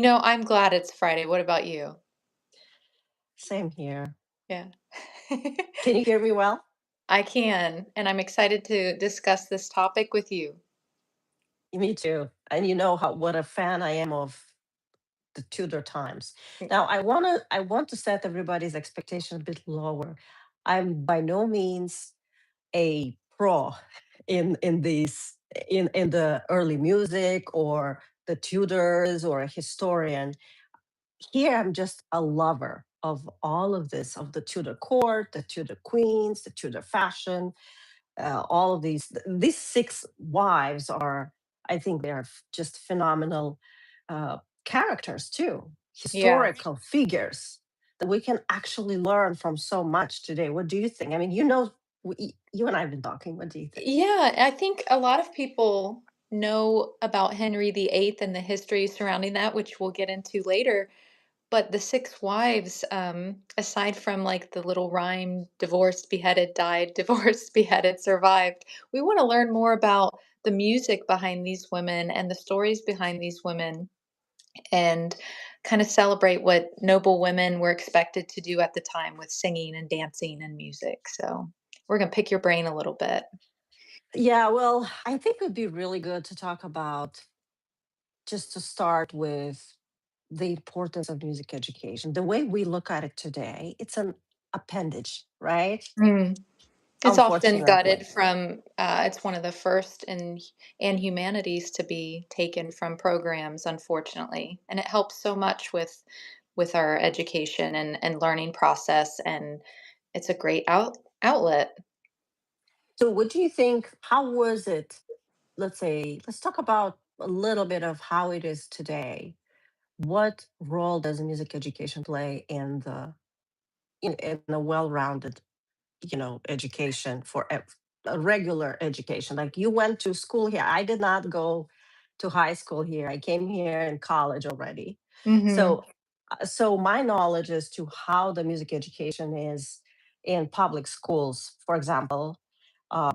I'm glad it's Friday. What about you? Same here. Yeah. Can you hear me well? I can, and I'm excited to discuss this topic with you. Me too. And you know how what a fan I am of the Tudor times. Mm. Now I want to set everybody's expectation a bit lower. I'm by no means a pro in these in the early music or the Tudors or a historian. Here I'm just a lover of all of this, of the Tudor court, the Tudor queens, the Tudor fashion, all of these six wives are, I think they're just phenomenal characters too, Yeah. historical figures that we can actually learn from so much today. What do you think? I mean, you and I have been talking. What do you think? Yeah, I think a lot of people know about Henry VIII and the history surrounding that, which we'll get into later. But the six wives, aside from like the little rhyme, divorced, beheaded, died, divorced, beheaded, survived, we want to learn more about the music behind these women and the stories behind these women and kind of celebrate what noble women were expected to do at the time with singing and dancing and music. So we're going to pick your brain a little bit. Yeah, well, I think it would be really good to talk about, just to start with, the importance of music education. The way we look at it today, it's an appendage, right? Mm. It's often gutted Unfortunately. from, it's one of the first in humanities to be taken from programs, unfortunately, and it helps so much with our education and learning process, and it's a great outlet. So, what do you think? How was it? Let's talk about a little bit of how it is today. What role does music education play in a well-rounded, education for a regular education? Like, you went to school here. I did not go to high school here. I came here in college already. Mhm. So my knowledge as to how the music education is in public schools, for example,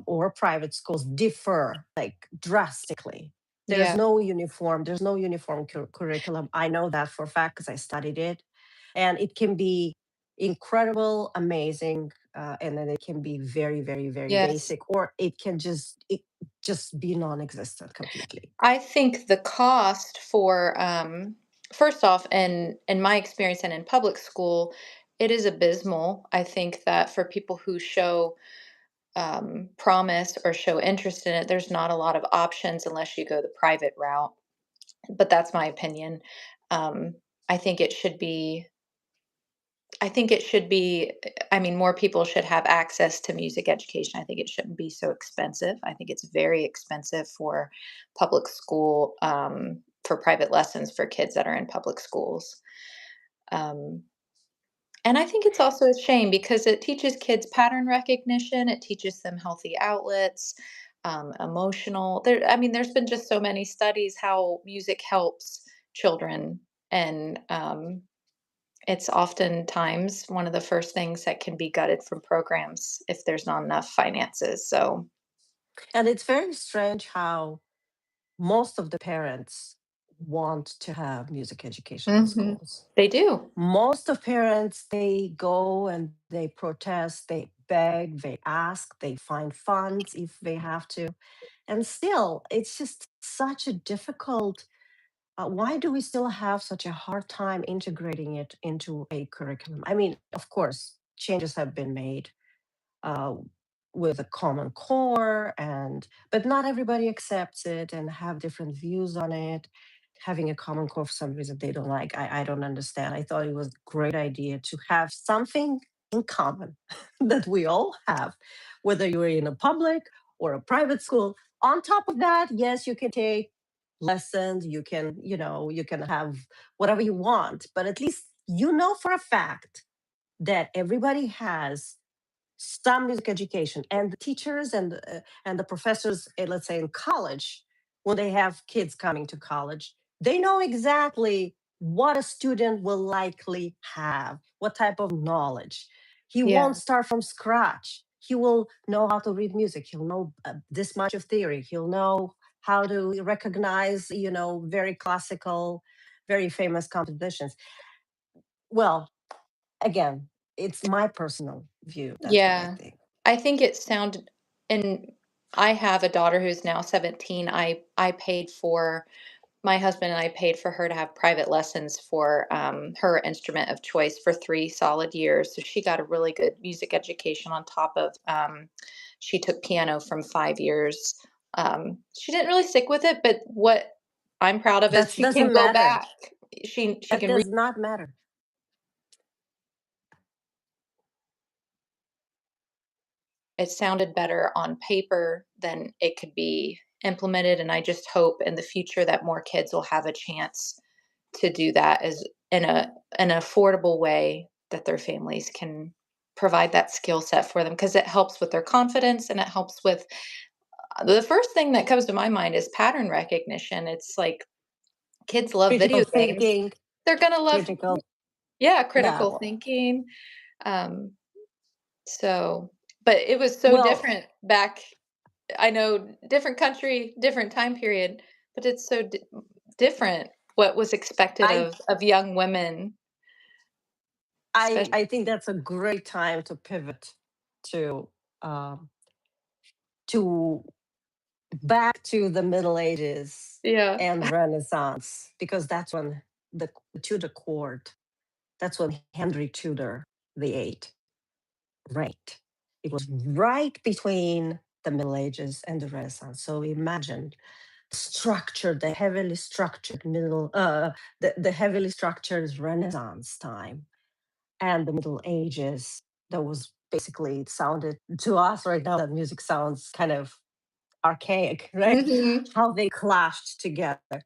or private schools, differ like drastically. Yeah. There's no uniform curriculum. I know that for a fact because I studied it, and it can be incredible, amazing, and then it can be very, very, very Yes. basic, or it just be non-existent completely. I think the cost for, first off, in my experience and in public school, it is abysmal. I think that for people who show promise or show interest in it, there's not a lot of options unless you go the private route. But that's my opinion. Um, I think it should be. I think it should be. I mean, more people should have access to music education. I think it shouldn't be so expensive. I think it's very expensive for public school, for private lessons for kids that are in public schools. Um, And I think it's also a shame because it teaches kids pattern recognition, it teaches them healthy outlets, emotional. I mean, there's been just so many studies how music helps children, and it's oftentimes one of the first things that can be gutted from programs if there's not enough finances. So, And it's very strange how most of the parents want to have music education in mhm, schools. they do. Most of parents, they go and they protest, they beg, they ask, they find funds if they have to. And still, it's just such a difficult. Why do we still have such a hard time integrating it into a curriculum? I mean, of course, changes have been made, uh, with a common core, and but not everybody accepts it and have different views on it. Having a common core for some reason they don't like, I don't understand. I thought it was a great idea to have something in common that we all have, whether you're in a public or a private school. On top of that, yes, you can take lessons, you can have whatever you want, but at least you know for a fact that everybody has some music education, and the teachers and the professors, let's say in college, when they have kids coming to college, they know exactly what a student will likely have, what type of knowledge. He Yeah. won't start from scratch. He will know how to read music. He'll know this much of theory. He'll know how to recognize, very classical, very famous compositions. Well, again, it's my personal view. That's what I Yeah. think. I think it sounded and I have a daughter who's now 17. I paid for my husband and I paid for her to have private lessons for, her instrument of choice for 3 solid years, so she got a really good music education on top of, she took piano from 5 years. She didn't really stick with it, but what I'm proud of is That she can doesn't go matter. back. She That can re does not matter. it sounded better on paper than it could be implemented, and I just hope in the future that more kids will have a chance to do that as in an affordable way that their families can provide that skill set for them because it helps with their confidence and it helps with the first thing that comes to my mind is pattern recognition. It's like kids love Critical video games. thinking, They're gonna love, critical. yeah, Yeah. critical thinking. Um, so, but it was so Well, different back. I know different country, different time period, but it's so different what was expected I of young women, especially. I think that's a great time to pivot to um, to back to the Middle Ages Yeah. and Renaissance, because that's when the Tudor court, that's when Henry Tudor the Eighth reigned. It was right between the Middle Ages and the Renaissance. So imagine structured, the heavily structured the heavily structured Renaissance time and the Middle Ages. That was basically, it sounded to us right now that music sounds kind of archaic, right? Mhm. How they clashed together.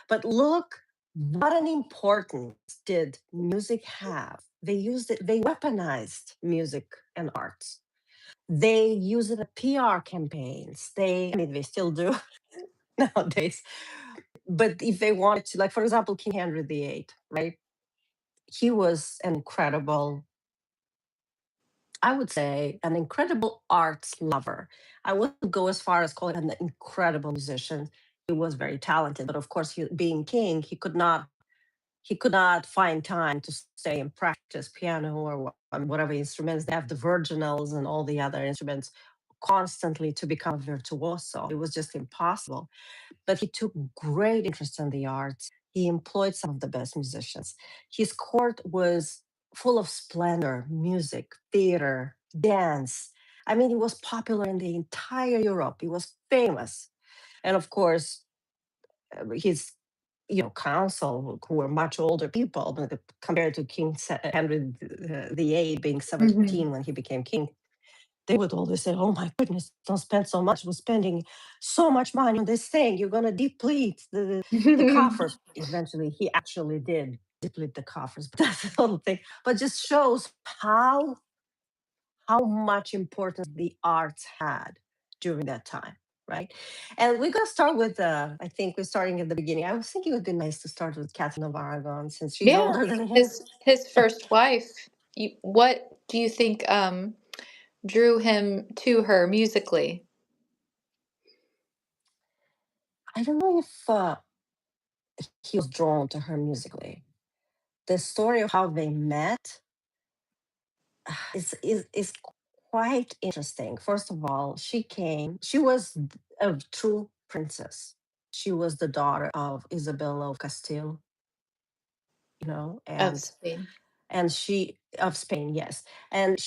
But look, what an importance did music have? They used it, they weaponized music and arts. They use it at PR campaigns. I mean, they still do nowadays. But if they wanted to, like, for example, King Henry VIII, right? He was an incredible, I would say, an incredible arts lover. I wouldn't go as far as calling him an incredible musician. He was very talented, but of course, being king, he could not find time to stay and practice piano or whatever instruments. They have the virginals and all the other instruments constantly to become a virtuoso. It was just impossible. But he took great interest in the arts. He employed some of the best musicians. His court was full of splendor, music, theater, dance. I mean, he was popular in the entire Europe. He was famous. And of course, his council, who were much older people, but compared to Henry the Eighth being Mhm. 17 when he became king, they would always say, "Oh my goodness, don't spend so much. We're spending so much money on this thing. You're going to deplete the coffers." Eventually, he actually did deplete the coffers, but that's the little thing. But just shows how much importance the arts had during that time, right? And we're going to start with, I think we're starting at the beginning. I was thinking it would be nice to start with Catherine of Aragon since she's Yeah, older than him. his first wife. What do you think, drew him to her musically? I don't know if he was drawn to her musically. The story of how they met is quite interesting. First of all, she was a true princess. She was the daughter of Isabella of Castile, Of and Spain. she of Spain, yes. And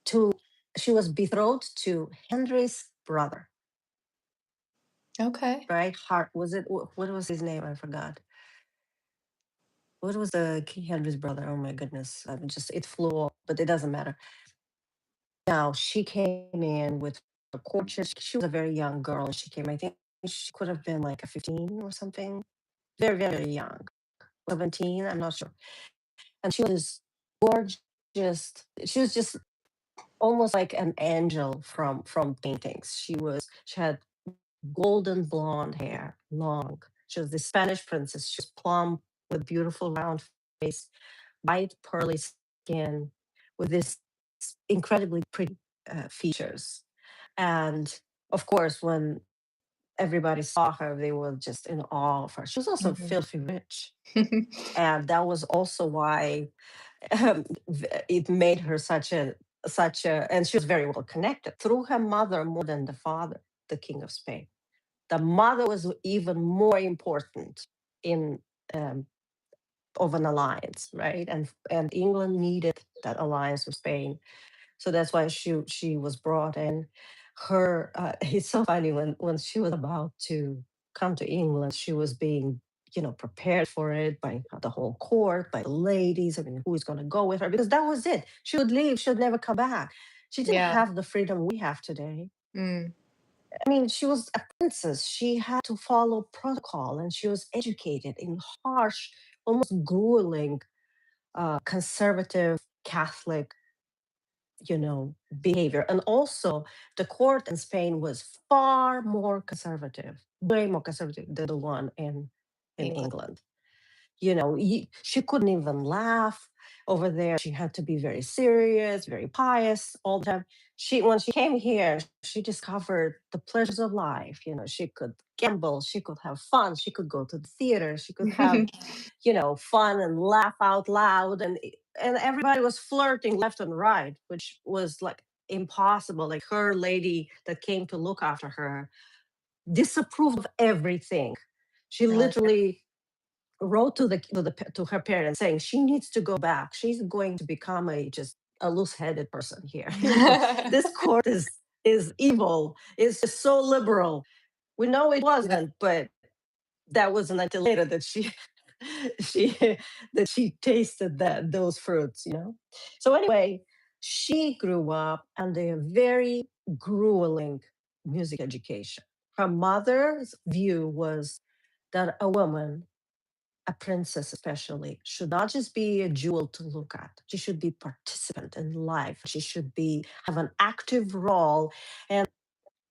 to she was betrothed to Henry's brother, Okay. right? Hart was it? What was his name? I forgot. What was the King Henry's brother? Oh my goodness! I just it flew off, but it doesn't matter. Now she came in with a courtship. She was a very young girl. She came. I think she could have been like a 15 or something. Very very young, 17. I'm not sure. And she was gorgeous. She was just almost like an angel from paintings. She had golden blonde hair, long. She was the Spanish princess. She was plump with beautiful round face, white pearly skin, with this incredibly pretty features. And of course, when everybody saw her, they were just in awe of her. She was also Mhm. filthy rich, and that was also why it made her such a, and she was very well connected through her mother more than the father, the King of Spain. The mother was even more important in um, of an alliance, right? And England needed that alliance with Spain, so that's why she was brought in. Her it's so funny when she was about to come to England, she was being prepared for it by the whole court, by the ladies. I mean, who is going to go with her? Because that was it. She would leave. She would never come back. She didn't Yeah. have the freedom we have today. Mm. I mean, she was a princess. She had to follow protocol, and she was educated in harsh, almost grueling, conservative Catholic, behavior. And also, the court in Spain was far more conservative, way more conservative than the one in England. England. She couldn't even laugh over there. She had to be very serious, very pious all the time. When she came here, she discovered the pleasures of life. She could gamble, she could have fun, she could go to the theater, she could have fun and laugh out loud, and everybody was flirting left and right, which was like impossible. Like, her lady that came to look after her disapproved of everything. She Oh, literally wrote to her parents saying she needs to go back. She's going to become a loose-headed person here. yeah. This court is evil. It's just so liberal. We know it Yeah. wasn't, but that wasn't until later that she she that she tasted those fruits. So anyway, she grew up under a very grueling music education. Her mother's view was that a woman, a princess especially, should not just be a jewel to look at. She should be participant in life. She should be have an active role and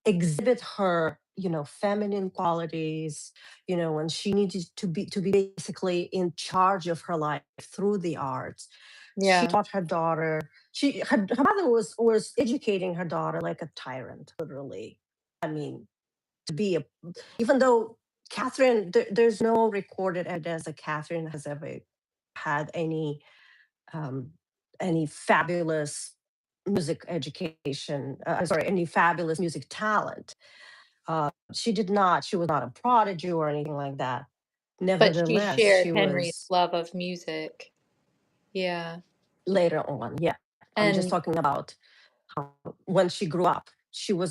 exhibit her, feminine qualities, and she needed to be basically in charge of her life through the arts. She Yeah. taught her daughter. Her mother was educating her daughter like a tyrant, literally. I mean, to be a even though Catherine, there's no recorded evidence that Catherine has ever had um, any fabulous music education. Sorry, any fabulous music talent. She did not. She was not a prodigy or anything like that. But she Nevertheless, shared she Henry's was love of music. Yeah. later on. Yeah, I'm just And talking about when she grew up.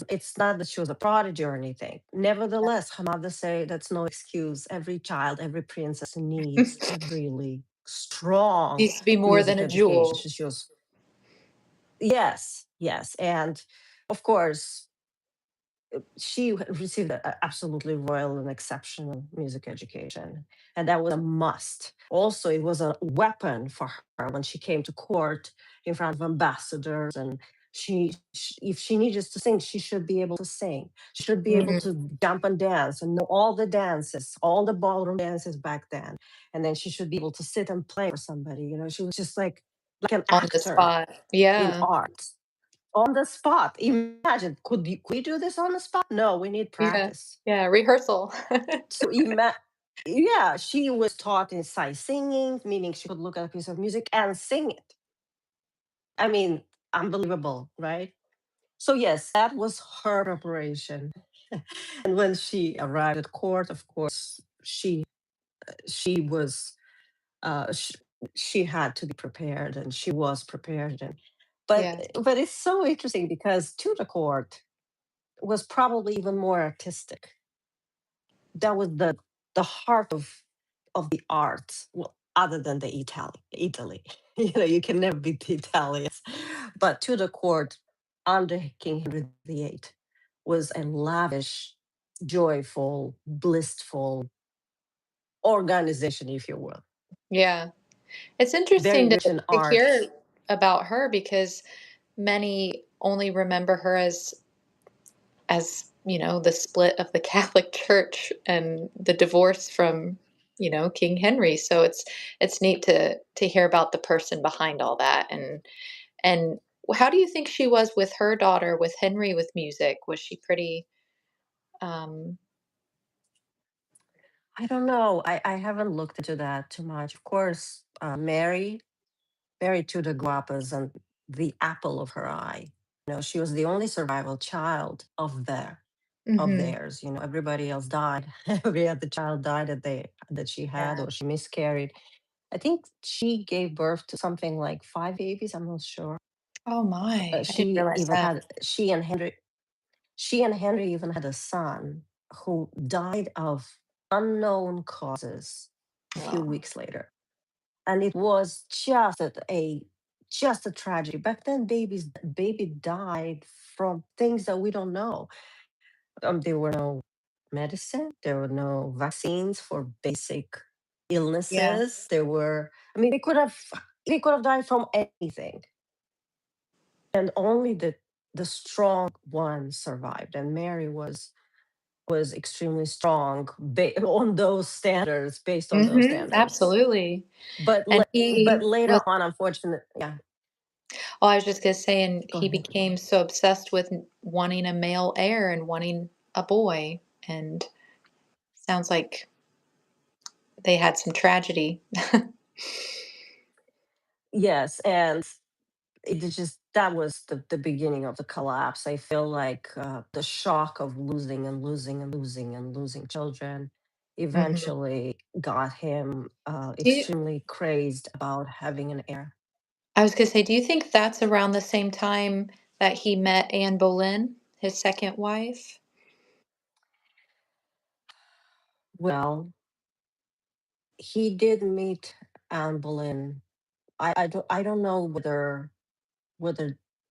It's not that she was a prodigy or anything. Nevertheless, her mother say that's no excuse. Every child, every princess needs a really strong needs to be more than music a education. jewel. She was, yes, yes. And of course, she received absolutely royal and exceptional music education, and that was a must. Also, it was a weapon for her when she came to court in front of ambassadors, and if she needed to sing, she should be able to sing. She should be able Mhm. to jump and dance and know all the dances, all the ballroom dances back then. And then she should be able to sit and play for somebody. She was just like an On the actor spot. in Yeah. art. On the spot. Imagine, could we do this on the spot? No, we need Yeah. practice. Yeah, rehearsal. So yeah, she was taught in sight singing, meaning she could look at a piece of music and sing it. I mean, unbelievable, right? So yes, that was her preparation. And when she arrived at court, of course, she was she had to be prepared, and she was prepared. And but Yes. but it's so interesting because Tudor court was probably even more artistic. That was the heart of the arts, well, other than the Italy. You can never beat the Italians. But Tudor court under King Henry VIII was a lavish, joyful, blissful organization, if you will. Yeah. It's Very interesting to rich in art. hear about her because many only remember her as the split of the Catholic Church and the divorce from, King Henry. So it's neat to hear about the person behind all that. And how do you think she was with her daughter, with Henry, with music? Was she pretty? I don't know. I haven't looked into that too much. Of course, Mary Tudor grew up as the apple of her eye. She was the only survival child of Mhm. theirs. Everybody else died. Every other child died that she had, Yeah. or she miscarried. I think she gave birth to something like five babies. I'm not sure. Oh my, I didn't She realize even that. had she and Henry even had a son who died of unknown causes a few Wow. weeks later. And it was just a tragedy. Back then, baby died from things that we don't know. There were no medicine, there were no vaccines for basic Yeah. illnesses. I mean, they could have died from anything, and only the strong one survived. And Mary was extremely strong on those standards, based on those Mhm, standards. absolutely. But And but he later was on, unfortunately, yeah, well, I was just gonna say, and go he ahead. became so obsessed with wanting a male heir and wanting a boy, and sounds like they had some tragedy. Yes, and that was the beginning of the collapse. I feel like the shock of losing and losing and losing and losing children Mhm. eventually got him Do you extremely crazed about having an heir. I was gonna say, do you think that's around the same time that he met Anne Boleyn, his 2nd wife? Well, he did meet Anne Boleyn. I don't know whether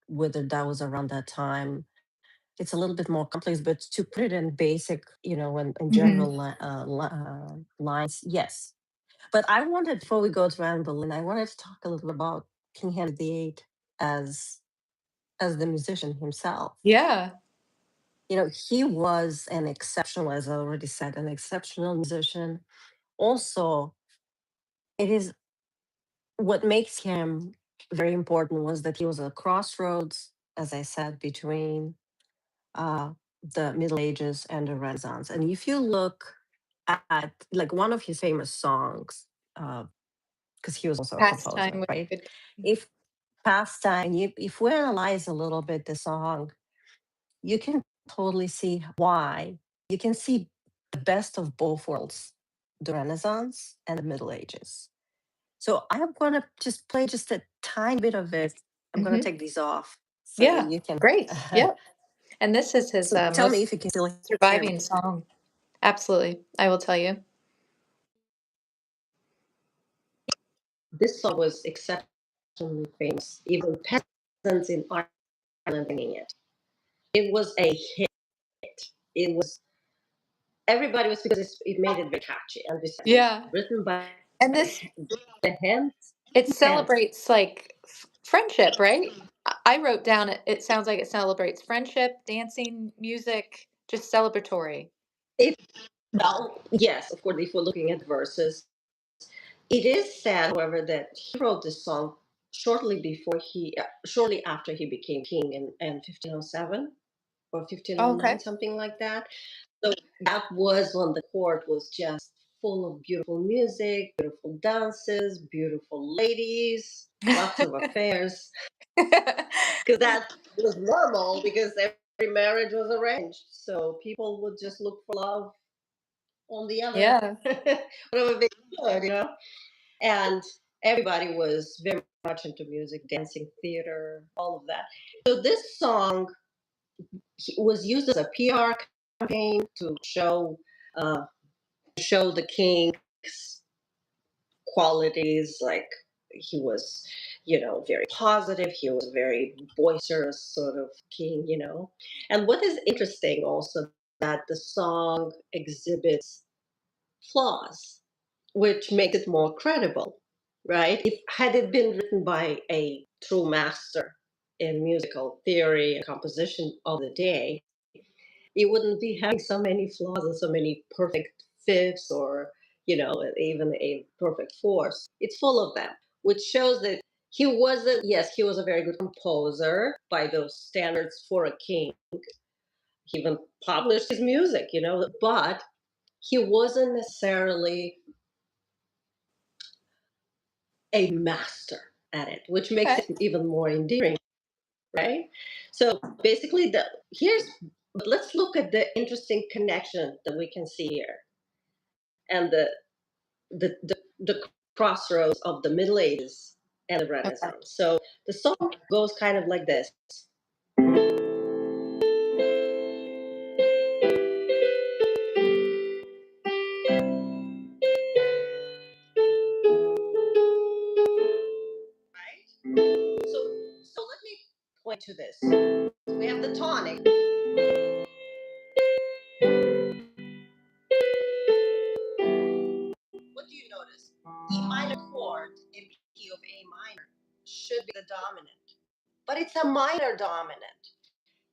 whether that was around that time. It's a little bit more complex, but to put it in basic, in Mhm. general lines, yes. But I wanted, before we go to Anne Boleyn, I wanted to talk a little about King Henry VIII as the musician himself. Yeah. He was an exceptional, as I already said, an exceptional musician. Also, it is what makes him very important was that he was a crossroads, as I said, between uh, the Middle Ages and the Renaissance. And if you look at like one of his famous songs, because he was also a Pastime composer, with right? the good time. If pastime, if we analyze a little bit the song, you can totally see why. You can see the best of both worlds, the Renaissance and the Middle Ages. So I'm going to just play just a tiny bit of it. I'm going to Mhm. take these off so that Yeah, you can. great. Yep. And this is his, So tell me most if you can still hear surviving it. song. Absolutely, I will tell you. This song was exceptionally famous. Even peasants in Ireland singing it. It was a hit. It was everybody was because it made it very catchy, and besides, it was Yeah, written by and this the hands, it his hands. celebrates, like, friendship, right? I wrote down it sounds like it celebrates friendship, dancing, music, just celebratory. If Well, yes, of course, if we're looking at verses, it is sad, however, that he wrote this song shortly after he became king in 1507 or Oh, 1509, okay. something like that. So that was when the court was just full of beautiful music, beautiful dances, beautiful ladies, lots of affairs. Because that was normal because every marriage was arranged. So people would just look for love on the other, Yeah. whatever they could. And everybody was very much into music, dancing, theater, all of that. So this song was used as a PR campaign to uh, show the king's qualities. Like he was, very positive. He was a very boisterous sort of king. And what is interesting also that the song exhibits flaws, which makes it more credible, right? If had it been written by a true master in musical theory and composition of the day, it wouldn't be having so many flaws and so many perfect fifths or even a perfect fourth. It's full of them, which shows that he wasn't. Yes, he was a very good composer by those standards for a king. He even published his music, but He wasn't necessarily a master at it, which makes Okay. it even more endearing, right? So basically, here's but let's look at the interesting connection that we can see here, and the crossroads of the Middle Ages and the Okay. Renaissance. So the song goes kind of like this. Right? So let me point to this. We have the tonic. What do you notice? E minor chord in key of A minor should be the dominant, but it's a minor dominant.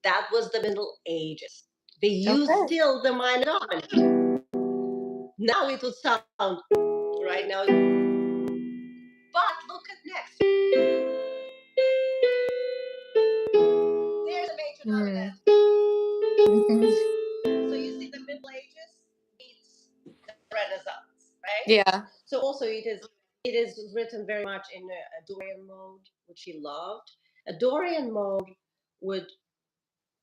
That was the Middle Ages. They used Okay. still the minor dominant. Now it would sound right now. But look at next. There's a major Mm. dominant. Hmm. So you see the Middle Ages meets the Renaissance, right? Yeah. So also it is written very much in a Dorian mode, which he loved. A Dorian mode would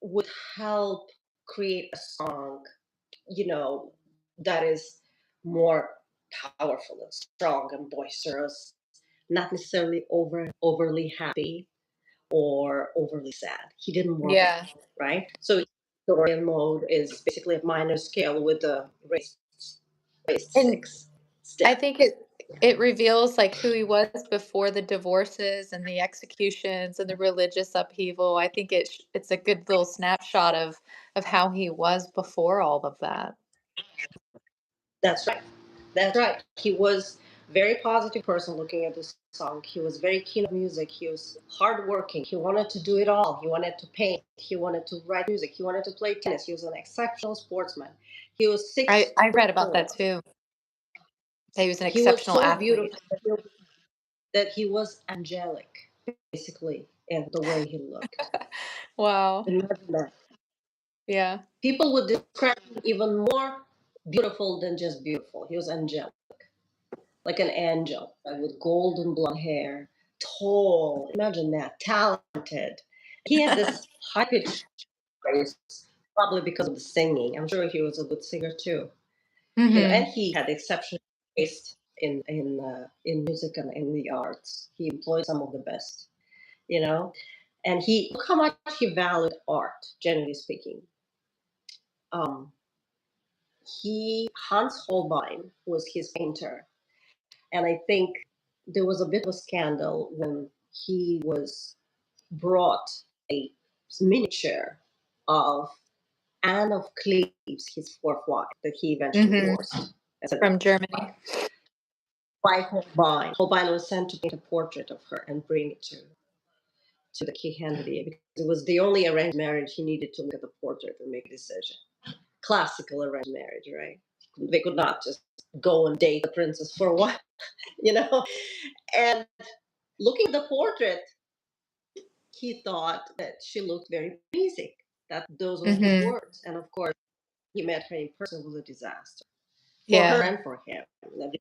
would help create a song, you know, that is more powerful and strong and boisterous, not necessarily overly happy or overly sad. He didn't want that, Yeah. right? So Dorian mode is basically a minor scale with a raised And six I step. think it reveals like who he was before the divorces and the executions and the religious upheaval. I think it's a good little snapshot of how he was before all of that. That's right. That's right. He was a very positive person looking at this song. He was very keen on music. He was hardworking. He wanted to do it all. He wanted to paint. He wanted to write music. He wanted to play tennis. He was an exceptional sportsman. He was six I read foot about that four. too. That he was an He was exceptional so athlete. beautiful that he was angelic, basically, in the way he looked. Wow. Imagine that. Yeah. People would describe him even more beautiful than just beautiful. He was angelic, like an angel, like with golden blonde hair, tall. Imagine that, talented. He had this high pitched voice, probably because of the singing. I'm sure he was a good singer too. And Hmm. he had exceptional taste in music and in the arts. He employed some of the best, you know. And he look how much he valued art, generally speaking. Um, he Hans Holbein was his painter, and I think there was a bit of a scandal when he was brought a miniature of Anne of Cleves, his fourth wife, that he eventually Hmm. divorced. As a From Germany. by Holbein. Holbein was sent to paint a portrait of her and bring it to the King Henry because it was the only arranged marriage he needed to look at the portrait and make a decision. Classical arranged marriage, right? They could not just go and date the princess for a while, you know. And looking at the portrait, he thought that she looked very pleasing. That those were his Hmm. words. And of course, he met her in person. It was a disaster for her Yeah. and for him. They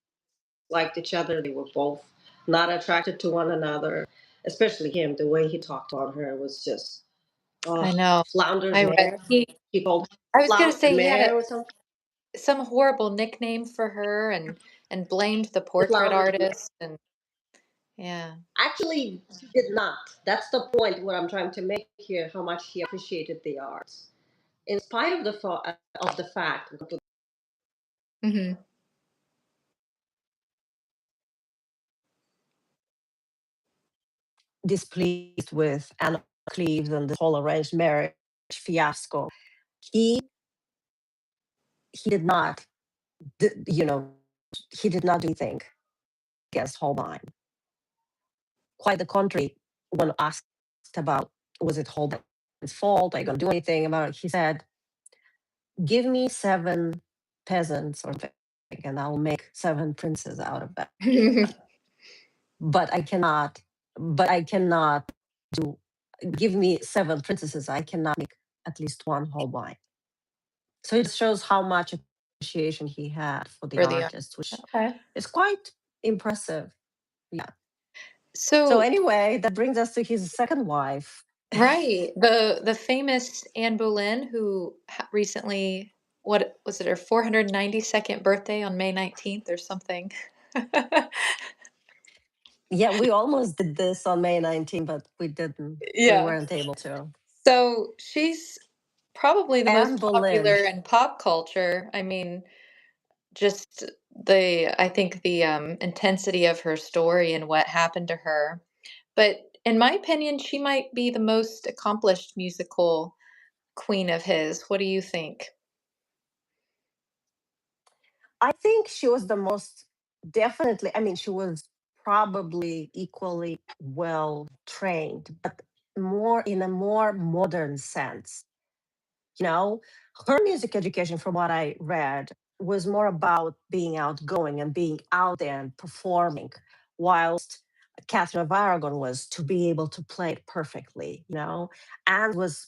liked each other. They were both not attracted to one another, especially him. The way he talked on her was just, I oh, know. Flounder's I read mare. he He called I was gonna Flounder say he had mare or something. some horrible nickname for her and blamed the The portrait Flounder's mare. artist and yeah. Actually, he did not. That's the point what I'm trying to make here, how much he appreciated the arts. In spite of the fact Hmm. Displeased with Anna Cleves and this whole arranged marriage fiasco, he he did not, you know, he did not do anything against Holbein. Quite the contrary, when asked about was it Holbein's fault, are you going to do anything about it, he said, "Give me 7 peasants or something, and I'll make 7 princes out of that. But I cannot. But I cannot do. Give me 7 princesses. I cannot make at least one Holbein." So it shows how much appreciation he had for the For the artist, which okay. is quite impressive. Yeah. So So anyway, that brings us to his second wife. right, the famous Anne Boleyn who recently what was it her 492nd birthday on May 19th or something. Yeah, we almost did this on May 19th, but we didn't. We Yeah. weren't able to. So she's probably the Anne most popular Boleyn. in pop culture. I mean, just I think the intensity of her story and what happened to her. But in my opinion, she might be the most accomplished musical queen of his. What do you think? I think she was the most definitely, I mean, she was probably equally well trained, but more in a more modern sense. You know, her music education, from what I read, was more about being outgoing and being out there and performing, whilst Catherine of Aragon was to be able to play it perfectly, and was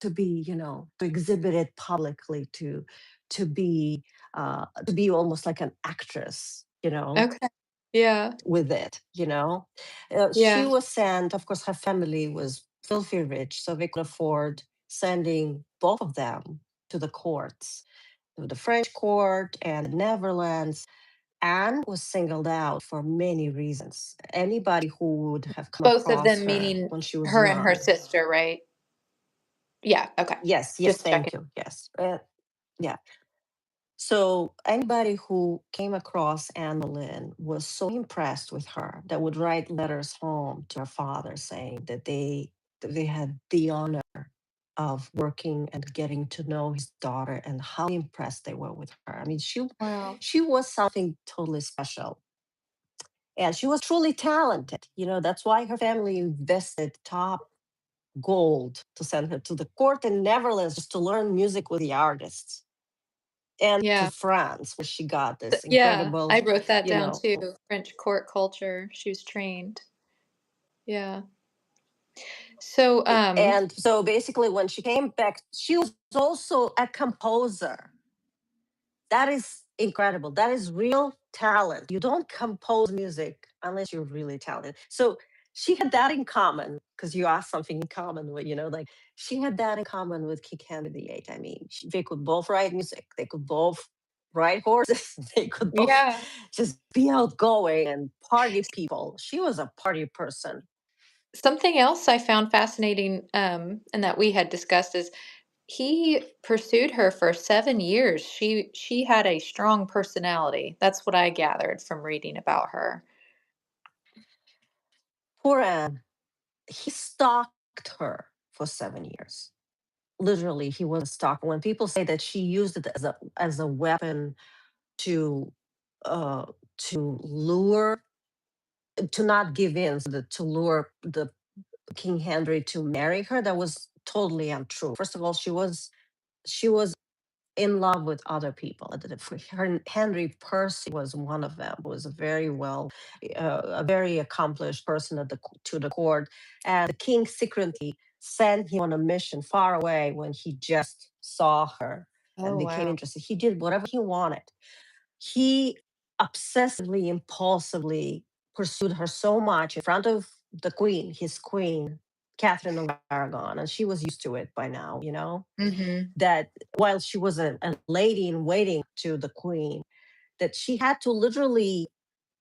to be, to exhibit it publicly, to be to be almost like an actress, Okay. Yeah. with it. She Yeah. was sent, of course, her family was filthy rich, so they could afford sending both of them to the courts, to the French court and the Netherlands. Anne was singled out for many reasons. Anybody who would have come Both of across them her meaning when she was her and her young. sister, right? Yeah, okay. Yes, yes, Just thank checking. you. Yes. Yeah. So anybody who came across Anne Boleyn was so impressed with her that would write letters home to her father saying that they had the honor of working and getting to know his daughter and how impressed they were with her. I mean, Wow. she was something totally special. And she was truly talented. That's why her family invested top gold to send her to the court in Netherlands just to learn music with the artists, and to Yeah. France, where she got this Yeah, I incredible, wrote that you down know. too. French court culture. She was trained. Yeah. So, And so basically, when she came back, she was also a composer. That is incredible. That is real talent. You don't compose music unless you're really talented. So she had that in common, because you asked something in common with, like she had that in common with King Henry VIII. I mean, they could both write music, they could both ride horses, they could both yeah. just be outgoing and party people. She was a party person. Something else I found fascinating, and that we had discussed is he pursued her for 7 years. She had a strong personality. That's what I gathered from reading about her. Poor Anne. He stalked her for 7 years. Literally, he was a stalker. When people say that she used it as a weapon to uh to lure, to not give in, so to lure the King Henry to marry her, that was totally untrue. First of all, she was in love with other people. Henry Percy was one of them. Was a very accomplished person to the court, and the king secretly sent him on a mission far away when he just saw her and Oh, became wow. interested. He did whatever he wanted. He obsessively, impulsively pursued her so much in front of the queen, his queen, Catherine of Aragon, and she was used to it by now. Mhm. That while she was a lady in waiting to the queen, that she had to literally,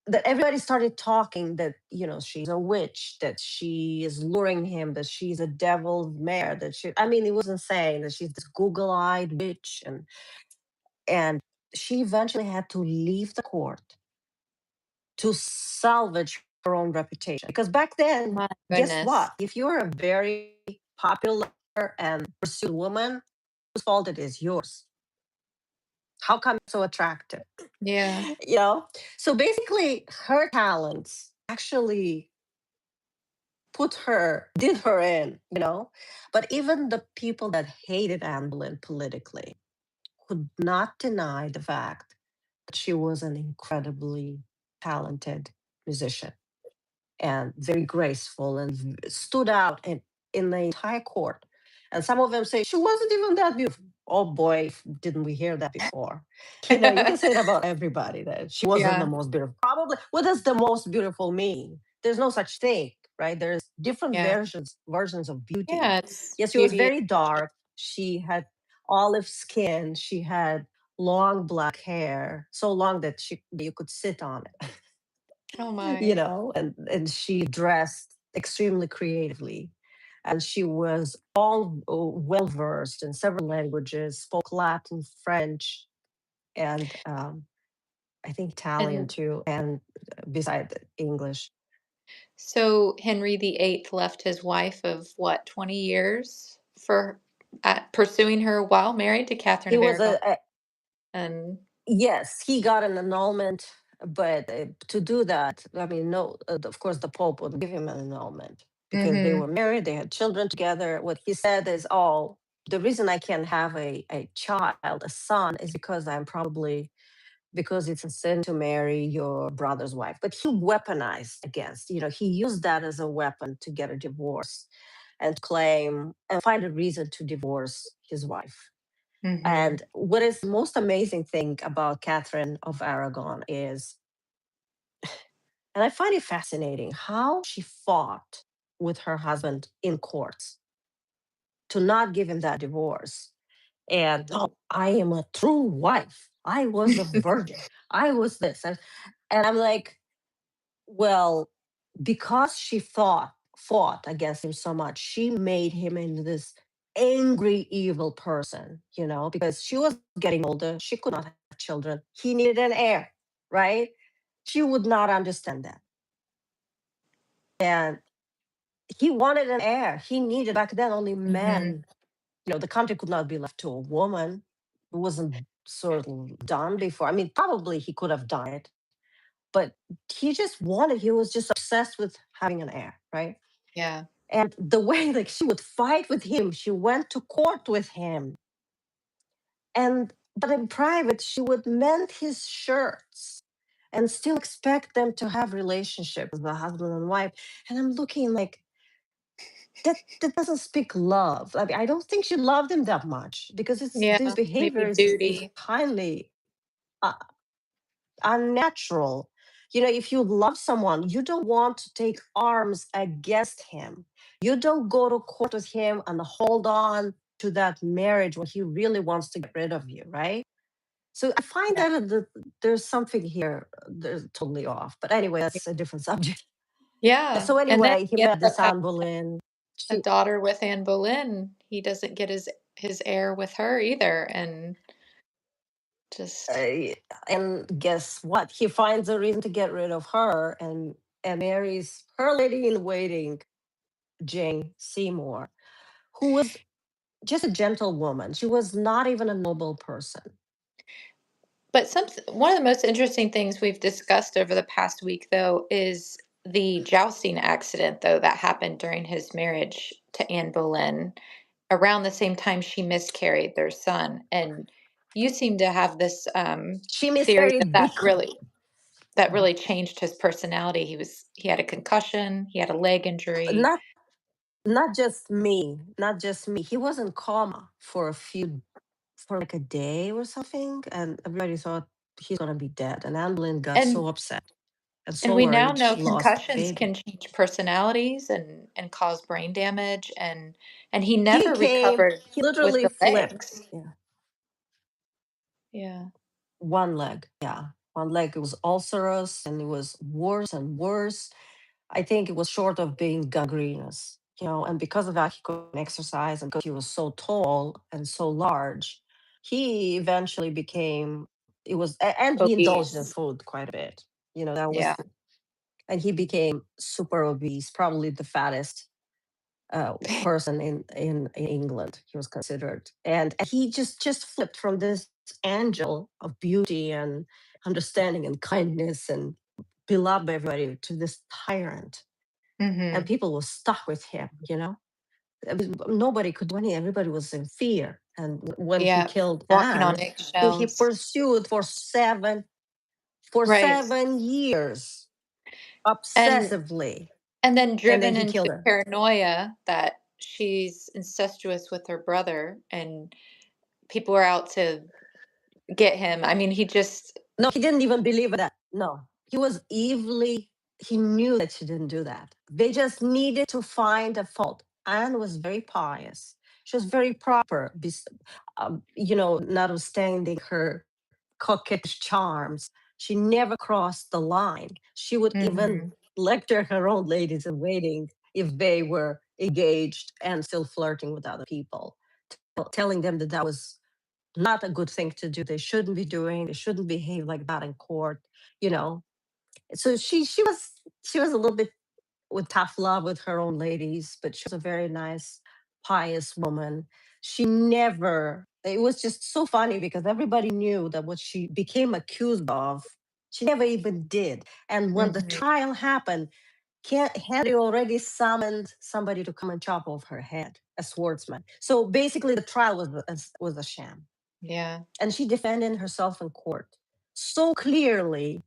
that everybody started talking that, she's a witch, that she is luring him, that she's a devil's mare, that she, I mean, it was insane, that she's this google-eyed witch. And she eventually had to leave the court to salvage her own reputation, because back then, My guess goodness. what, if you're a very popular and pursued woman, whose fault it is? Yours. How come it's so attractive? Yeah. you know so basically, her talents actually did her in. But even the people that hated Anne Boleyn politically could not deny the fact that she was an incredibly talented musician and very graceful and stood out in the entire court. And some of them say she wasn't even that beautiful. Oh boy, didn't we hear that before? You know, you can say it about everybody that she wasn't the Yeah, most beautiful. Probably, what does the most beautiful mean? There's no such thing, right? There's different yeah, versions of beauty. yeah, it's Yes, she was beauty. very dark. She had olive skin. She had long black hair, so long that you could sit on it, Oh you my. know, and she dressed extremely creatively. And she was all well versed in several languages, spoke Latin, French, and I think Italian And too, and beside English. so Henry VIII left his wife of what, 20 years for pursuing her while married to Catherine He of was Aragon. And yes, he got an annulment, but to do that, I mean, no, of course, the Pope would give him an annulment because they hmm were married, they had children together. What he said is, oh, the reason I can't have a child, a son, is because I'm probably because it's a sin to marry your brother's wife. But he weaponized against, you know, he used that as a weapon to get a divorce and claim and find a reason to divorce his wife. hmm And what is the most amazing thing about Catherine of Aragon is, and I find it fascinating how she fought with her husband in courts to not give him that divorce. And no, I am a true wife. I was a virgin. I was this. And I'm like, well, because she fought against him so much, she made him into this angry, evil person, you know, because she was getting older. She could not have children. He needed an heir, right? She would not understand that. And he wanted an heir. He needed back then only hmm men. You know, the country could not be left to a woman. It wasn't sort of done before. I mean, probably he could have done it, but he was just obsessed with having an heir, right? Yeah. And the way like she would fight with him, she went to court with him, and but in private she would mend his shirts and still expect them to have relationship with the husband and wife. And I'm looking like that doesn't speak love. I mean, I don't think she loved him that much because it's Yeah. this behavior Maybe is duty. highly uh, unnatural. You know, if you love someone, you don't want to take arms against him. You don't go to court with him and hold on to that marriage when he really wants to get rid of you, right? So I find Yeah. that there's something here there's totally off. But anyway, that's a different subject. Yeah. So And then anyway, he he ends met up this having Anne Boleyn. a She daughter with Anne Boleyn. He doesn't get his heir with her either, and just uh, and guess what? He finds a reason to get rid of her and marries her lady in waiting, Jane Seymour, who was just a gentle woman. She was not even a noble person. but one of the most interesting things we've discussed over the past week, though, is the jousting accident, though, that happened during his marriage to Anne Boleyn around the same time she miscarried their son. And you seem to have this She theory miscarried that really changed his personality. He had a concussion, he had a leg injury, not not just me. He was in coma for like a day or something, and everybody thought he's gonna be dead. And Anne Boleyn got and so upset and and so we now worried know she lost the concussions baby. can change personalities and cause brain damage, and he He never became recovered he with literally the flipped. legs. Yeah. Yeah. One leg. Yeah. One leg. It was ulcerous and it was worse and worse. I think it was short of being gangrenous, you know, and because of that, he couldn't exercise. And because he was so tall and so large, he eventually became, and he indulged in Obese. food quite a bit. You know, that Yeah. was, and he became super obese, probably the fattest person in England. He was considered, and he just flipped from this angel of beauty and understanding and kindness and beloved by everybody to this tyrant, and hmm people were stuck with him. You know, I mean, nobody could do anything. Everybody was in fear. And when he Yeah. killed Walking on Anne, he eggshells. pursued for Right. 7 years And obsessively, and then and then driven he into killed her. paranoia that she's incestuous with her brother, and people are out to get him. I mean, he just No, he didn't even believe that. No, he was evilly, he knew that she didn't do that. They just needed to find a fault. Anne was very pious. She was very proper, notwithstanding her coquettish charms. She never crossed the line. She would even Mhm. lecture her own ladies in waiting if they were engaged and still flirting with other people, telling them that that was not a good thing to do. They shouldn't be doing. They shouldn't behave like that in court. You know. So she was a little bit with tough love with her own ladies, but she was a very nice, pious woman. She never. It was just so funny because everybody knew that what she became accused of, she never even did. And when the Mhm. trial happened, Henry already summoned somebody to come and chop off her head, a swordsman. So basically, the trial was a sham, Yeah. and she defended herself in court so clearly,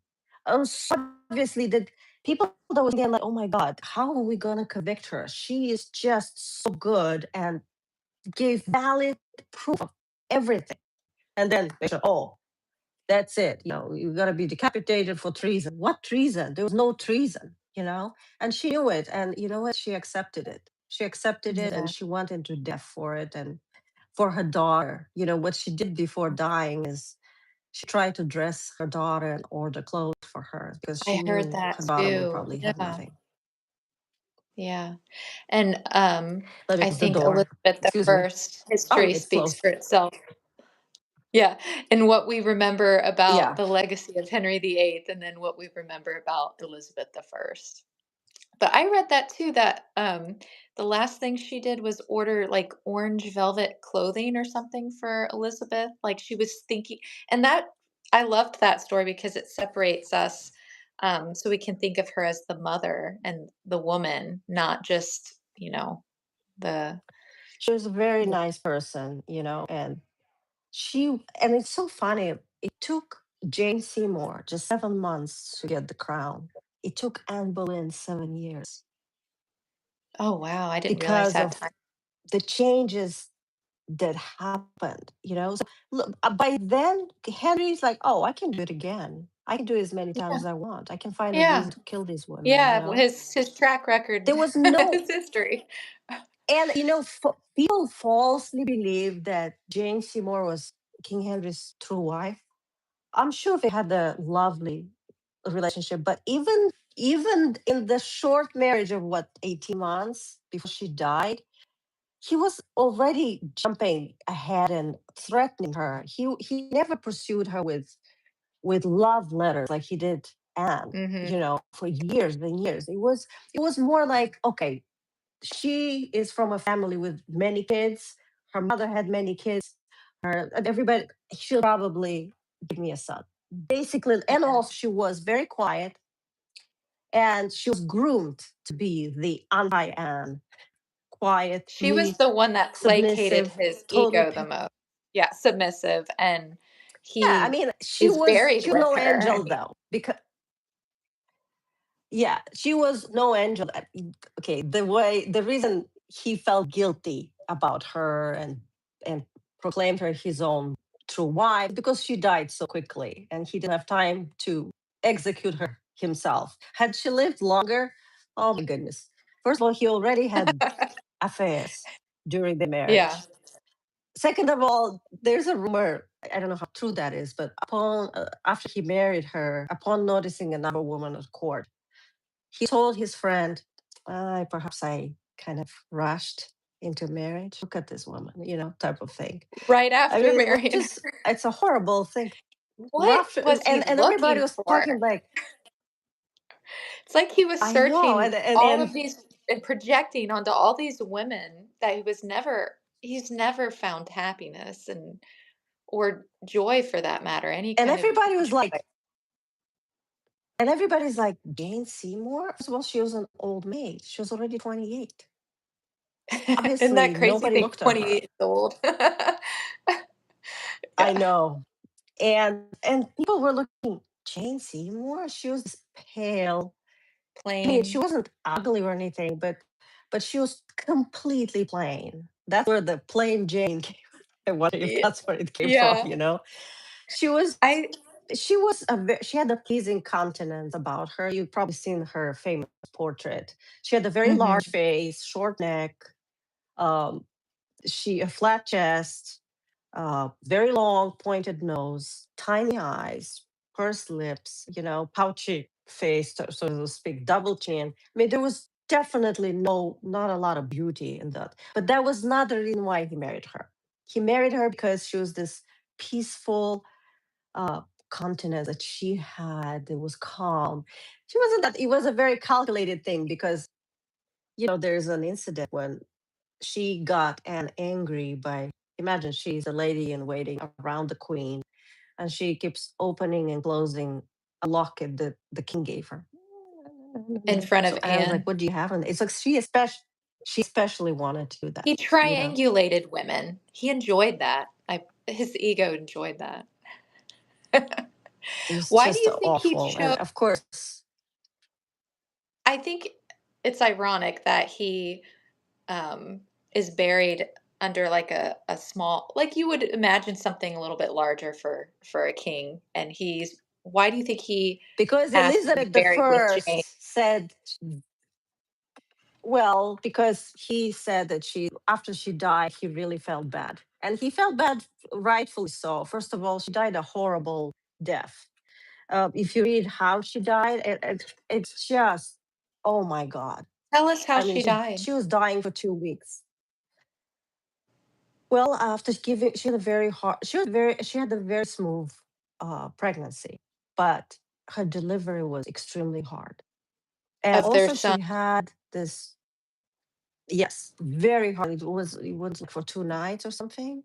so obviously that people that was thinking like, oh my God, how are we gonna convict her? She is just so good and gave valid proof of everything. And then they said, oh, that's it. You gotta be decapitated for treason. What treason? There was no treason. And she knew it. And you know what? She accepted it. She accepted it and Yeah. she went into death for it. And for her daughter, what she did before dying is she tried to dress her daughter and order clothes for her because she I heard knew that her daughter would too. probably have Yeah. nothing. Yeah. And Let me I close the think door. Elizabeth the Excuse me. First Oh, history it's speaks closed. for itself. Yeah. And what we remember about Yeah. the legacy of Henry VIII, and then what we remember about Elizabeth the First. But I read that too, that the last thing she did was order like orange velvet clothing or something for Elizabeth. Like she was thinking, and that I loved that story because it separates us, so we can think of her as the mother and the woman, not just, the She was a very nice person, and it's so funny. It took Jane Seymour just 7 months to get the crown. It took Anne Boleyn 7 years Oh wow, I didn't realize because that of time. the changes that happened. So look, by then, Henry's like, oh, I can do it again. I can do it as many times Yeah. as I want. I can find a Yeah. reason to kill these women, you Yeah. know? His track record, There was no, his history. and people falsely believe that Jane Seymour was King Henry's true wife. I'm sure they had a lovely relationship, but even in the short marriage of 18 months before she died, he was already jumping ahead and threatening her. He never pursued her with love letters like he did Anne, Hmm. for years and years. It was more like, okay, she is from a family with many kids. Her mother had many kids. And everybody, she'll probably give me a son. Basically, and Yeah. also she was very quiet and she was groomed to be the anti-Anne, quiet, She was meek, the one that placated submissive, his totally. ego the most. Yeah, submissive, and Yeah, I he mean, she is was buried she was with no her. I angel mean, though, because yeah, she was no angel. Okay, the reason he felt guilty about her and proclaimed her his own true wife because she died so quickly and he didn't have time to execute her himself. Had she lived longer, oh my goodness. First of all, he already had affairs during the yeah. marriage. Second of all, there's a rumor. I don't know how true that is, but upon after he married her, upon noticing another woman at court, he told his friend, perhaps I kind of rushed into marriage. Look at this woman, type of thing. Right I after mean, marrying her. it's a horrible thing. What Rough, was he and everybody looking was talking for? like, It's like he was I know, searching all and of these and projecting onto all these women that he's never found happiness and or joy for that matter, any and kind of everybody was joy. like, and everybody's like, Jane Seymour? Well, she was an old maid. She was already 28. Isn't Obviously, that crazy? nobody Think looked at her. 28 is old. I Yeah. know. And people were looking, Jane Seymour? She was pale. I mean, she Plain. wasn't ugly or anything, but but she was completely plain. That's where the plain Jane came. I wonder if Ye that's where it came from, yeah. you know? She was I she had a pleasing countenance about her. You've probably seen her famous portrait. She had a very Mhm. large face, short neck, um, she a flat chest, very long pointed nose, tiny eyes, pursed lips, pouchy face, so to speak, double chin. I mean, there was definitely not a lot of beauty in that. But that was not the reason why he married her. He married her because she was this peaceful uh, countenance that she had. It was calm. She wasn't that. It was a very calculated thing because there's an incident when she got Anne angry by imagine she's a lady in waiting around the queen and she keeps opening and closing a locket that the king gave her. in front So of Anne's like, Anne. what do you have on it? It's like she especially wanted to do that, He you know. triangulated women. He enjoyed that. His ego enjoyed that. It was Why do just you think he awful. And chose of course, I think it's ironic that he, is buried under, like, a small like, you would imagine something a little bit larger for a king, and he's why do you think he because asked to be Elizabeth the buried with Jane? First said, well, because he said that after she died, he really felt bad. And he felt bad, rightfully so. First of all, she died a horrible death. If you read how she died, it's just, oh my God. Tell us how I mean, she died. she was dying for 2 weeks. Well, after giving, she had a very hard, she had a very smooth pregnancy, but her delivery was extremely hard. And Of their also, son. she had this. Yes, very hard. It was like for 2 nights or something.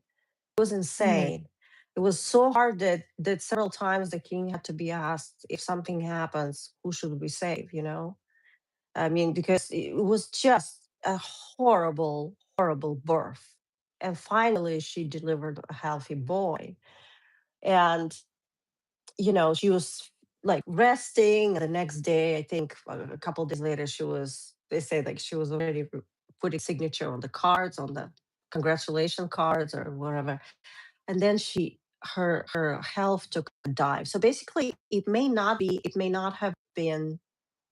It was Mhm. insane. It was so hard that several times the king had to be asked if something happens, who should we save? I mean, because it was just a horrible, horrible birth. And finally, she delivered a healthy boy. And she was like resting. The next day, I think a couple days later, they say like she was already putting signature on the cards, on the congratulation cards or whatever. And then her health took a dive. So basically, it may not have been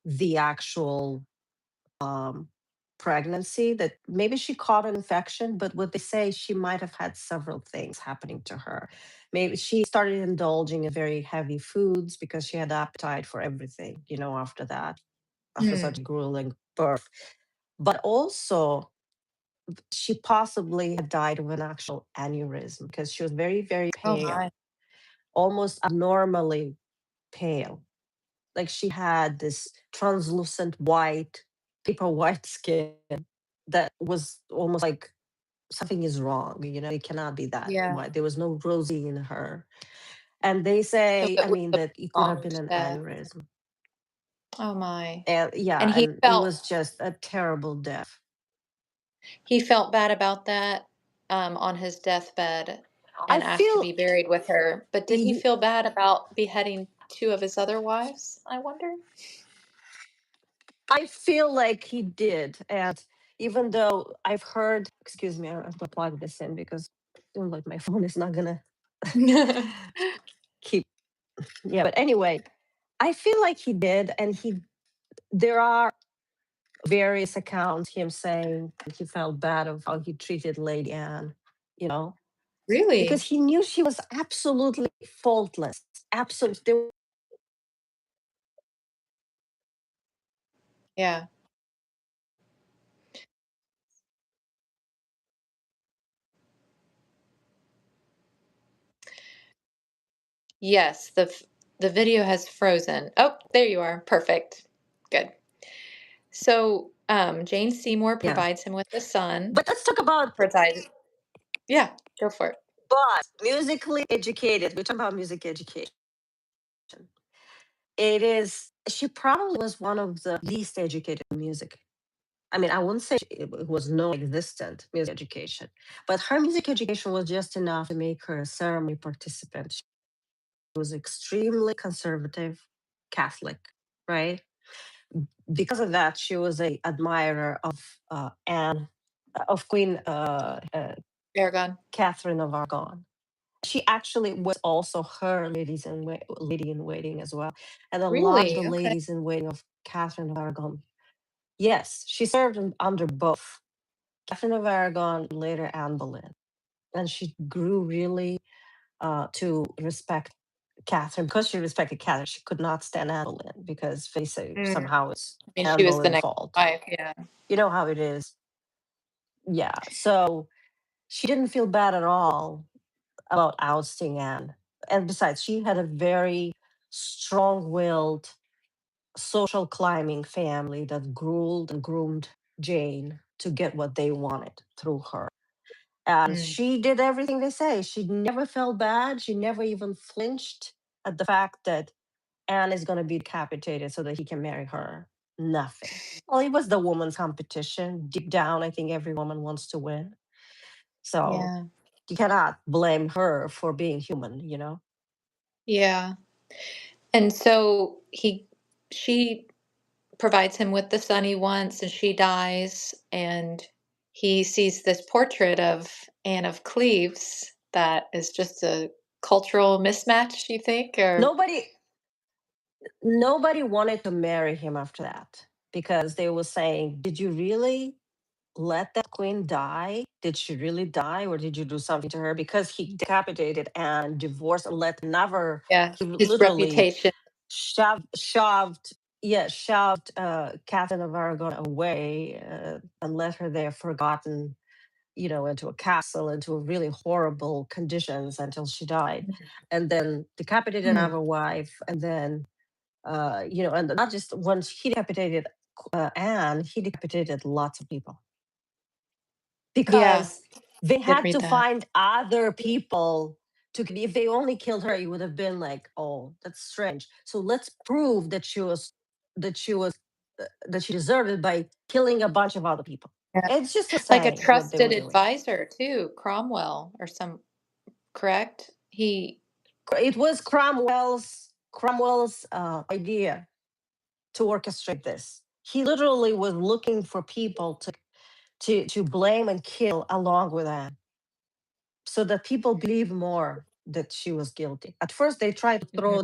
the actual um, pregnancy that maybe she caught an infection, but what they say she might have had several things happening to her. Maybe she started indulging in very heavy foods because she had appetite for everything, after that, after such Mm. a grueling birth. But also, she possibly had died of an actual aneurysm because she was very, very Oh my. pale, almost abnormally pale. Like she had this translucent white, paper white skin that was almost like something is wrong. It cannot be that Yeah. white. There was no rosy in her. And they So say, I it was mean, a that it could have been prolonged an death. aneurysm. Oh my. And yeah, And and it was just a terrible death. he felt bad about that, on his deathbed I and asked to feel be buried with her, but did he y- feel bad about beheading 2 of his other wives, I wonder? I feel like he did. And even though I've heard, excuse me, I have to plug this in because I feel like my phone is not gonna keep. Yeah, but anyway, I feel like he did, and there are various accounts him saying he felt bad of how he treated Lady Anne, you know, because Really? he knew she was absolutely faultless. Absolutely. Yeah. Yes, the video has frozen. Oh, there you are. Perfect. Good. So, Jane Seymour Yeah. provides him with a son. But let's talk about, Provides Yeah, go for it. but musically educated. We're talking about music education. She probably was one of the least educated in music. I mean, I wouldn't say it was no existent music education, but her music education was just enough to make her a ceremony participant. She was extremely conservative Catholic, right? because of that, she was a admirer Anne, of Queen Aragon. Catherine of Aragon. She actually was also her lady in waiting as well, and a lot of the Really? Okay. ladies in waiting of Catherine of Aragon. Yes, she served under both Catherine of Aragon, later Anne Boleyn, and she grew really to respect Catherine. Because she respected Catherine, she could not stand Anne Boleyn because they say Mm. somehow it's I mean, she Anne was the Boleyn's next fault. wife. Yeah. You know how it is. Yeah. So she didn't feel bad at all about ousting Anne. And besides, she had a very strong willed social climbing family that groomed and groomed Jane to get what they wanted through her. And Mm. she did everything they say. She never felt bad. She never even flinched at the fact that Anne is going to be decapitated so that he can marry her. Nothing. Well, it was the woman's competition. Deep down, I think every woman wants to win. So Yeah. you cannot blame her for being human, you know? Yeah. And so she provides him with the son he wants, and she dies, and he sees this portrait of Anne of Cleves that is just a cultural mismatch, you think? Or Nobody nobody wanted to marry him after that because they were saying, "Did you really let that queen die? Did she really die, or did you do something to her?" Because he decapitated and divorced and let never. yeah, He his literally reputation. shoved Catherine of Aragon away and let her there forgotten, into a castle, into really horrible conditions until she died, and then decapitated Mm. another wife, and then and not just once he decapitated Anne, he decapitated lots of people Yeah, because they did had read to that. find other people to. If they only killed her, it would have been like, oh, that's strange. So let's prove that she was that she deserved it by killing a bunch of other people. Yeah. It's just Like a insane what they were trusted doing. advisor too, Cromwell or some correct? He It was Cromwell's idea to orchestrate this. He literally was looking for people to blame and kill along with Anne, so that people believe more that she was guilty. At first, they tried to Mhm. throw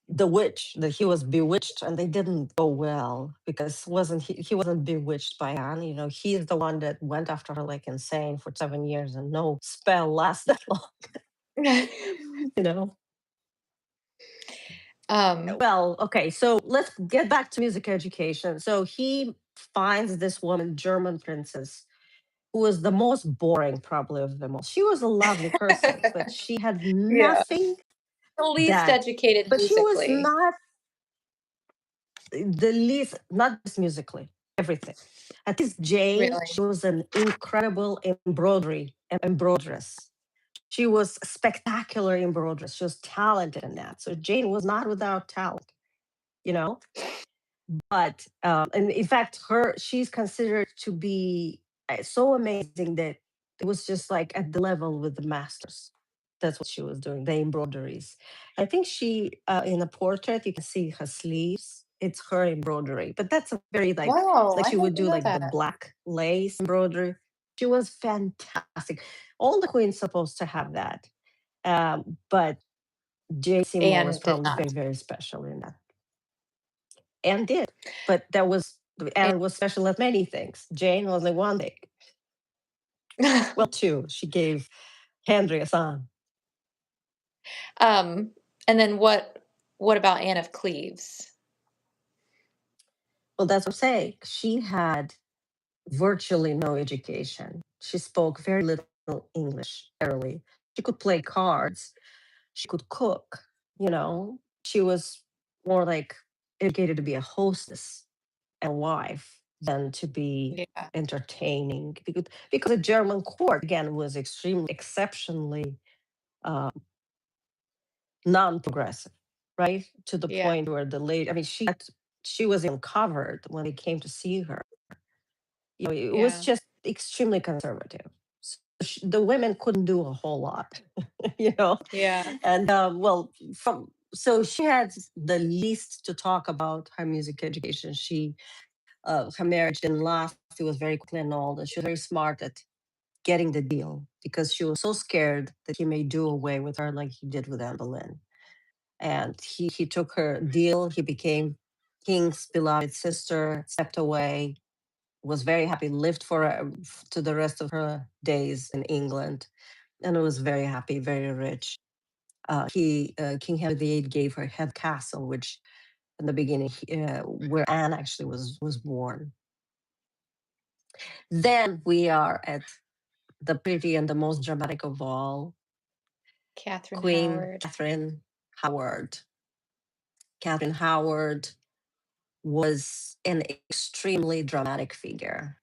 the witch that he was bewitched, and they didn't go well because wasn't he wasn't bewitched by Anne. He's the one that went after her like insane for 7 years, and no spell lasts that long. you know. Um, Well, okay, so let's get back to music education. So he finds this woman, German princess, who was the most boring, probably of them all. She was a lovely person, but she had yeah, nothing the least that, educated but she was musically, not the least, not just musically, everything. At least Jane, really. she was an incredible embroideress. She was spectacular embroideress. She was talented in that. So Jane was not without talent, you know? But and in fact she's considered to be so amazing that it was just like at the level with the masters. That's what she was doing, the embroideries. I think she in a portrait you can see her sleeves, it's her embroidery, but that's a very Wow, like I she would didn't do know like the that. black lace embroidery. She was fantastic. All the queens supposed to have that, but Jane Seymour was And did probably very, not. very special in that. Anne did, but that was And Anne was special at many things. Jane was like one thing. Well, two. She gave Henry a son. um, and then what about Anne of Cleves? Well, that's what I'm saying. She had virtually no education. She spoke very little English early. She could play cards. She could cook. She was more like educated to be a hostess and wife than to be Yeah, entertaining because the German court again was extremely exceptionally uh, non-progressive, right? To the yeah, point where the lady, I mean, she was uncovered when they came to see her. It was yeah, just extremely conservative. So the women couldn't do a whole lot, you know. yeah. And well, from So she had the least to talk about her music education. Her marriage didn't last. It was very quickly annulled, and she was very smart at getting the deal because she was so scared that he may do away with her like he did with Anne Boleyn. And he took her deal. He became King's beloved sister, stepped away, was very happy, lived to the rest of her days in England, and was very happy, very rich. King Henry VIII gave her Head Castle, which in the beginning, where Anne actually was born. Then we are at the pretty and the most dramatic of all, Catherine Queen Howard. Catherine Howard. Catherine Howard was an extremely dramatic figure,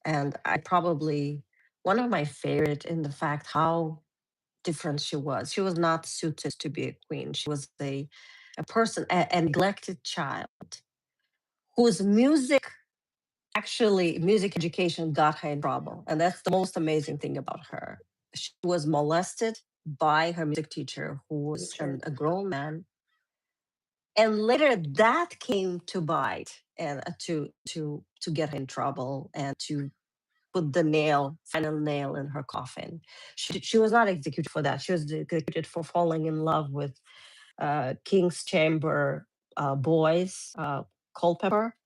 and I probably one of my favorite in the fact how different she was. She was not suited to be a queen. She was a person, a neglected child whose music education got her in trouble. And that's the most amazing thing about her. She was molested by her music teacher, who was Teacher. a grown man. And later that came to bite and to get her in trouble and to put the final nail in her coffin. She was not executed for that. She was executed for falling in love with King's Chamber boys, Culpeper,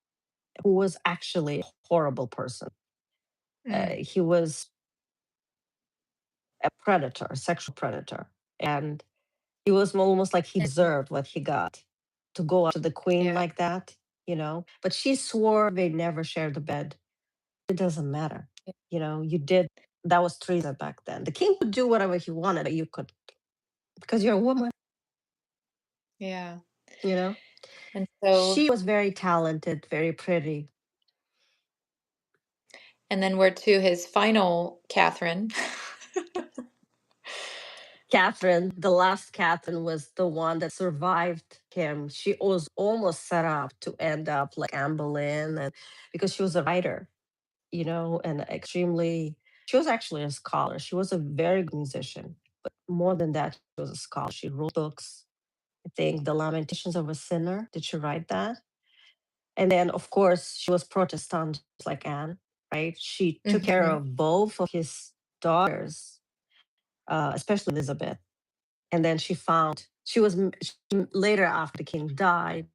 who was actually a horrible person. Mm. He was a predator, a sexual predator, and he was almost like he And deserved what he got to go after the queen yeah, like that. But she swore they'd never share the bed. It doesn't matter. You did. That was treason back then. The king could do whatever he wanted, but you could because you're a woman. yeah. You know, And so, she was very talented, very pretty. and then we're to his final Catherine. Catherine, the last Catherine, was the one that survived him. She was almost set up to end up like Anne Boleyn, and because she was a writer, and she was actually a scholar. She was a very good musician, but more than that, she was a scholar. She wrote books. I think The Lamentations of a Sinner. Did she write that? And then, of course, she was Protestant, just like Anne, right? She took care Mhm. of both of his daughters, especially Elizabeth. And then later after the king died,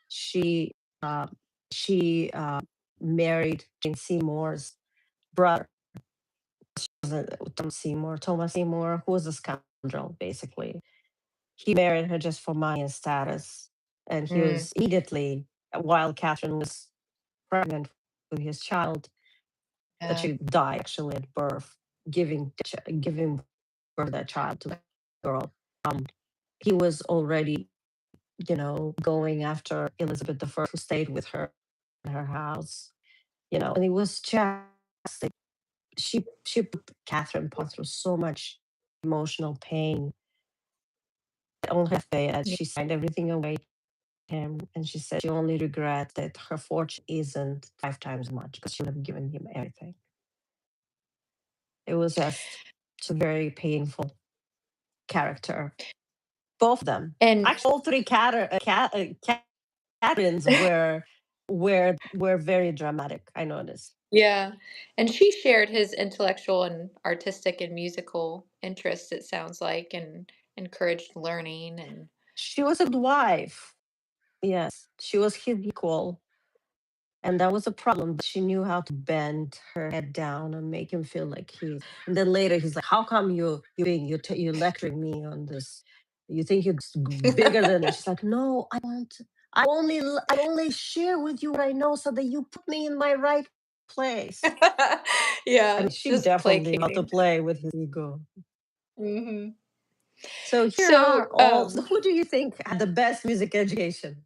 she uh, she married Jane Seymour's brother, Thomas Seymour, who was a scoundrel, basically. He married her just for money and status. And he Mm, was immediately, while Catherine was pregnant with his child, that yeah. she died actually at birth, giving birth to that child to that girl. Um, he was already, going after Elizabeth I, who stayed with her in her house, and it was just like, she put Catherine Parr through so much emotional pain. On her deathbed, Yeah. she signed everything away to him, and she said she only regrets that her fortune isn't 5 times as much because she would have given him everything. It was just a very painful character. Both of them, And actually, all three Catherines were very dramatic. I noticed. yeah, and she shared his intellectual and artistic and musical interests, it sounds like, and encouraged learning and She was a good wife. Yes, she was his equal. And that was a problem. She knew how to bend her head down and make him feel like he's. And then later he's like, "How come you're lecturing me on this? You think you're bigger than it?" She's like, "No, I want. I only share with you what I know so that you put me in my right place." I yeah, mean, she just definitely knew how to placating. play with his ego. Mhm. So here are So, all. So who do you think had the best music education?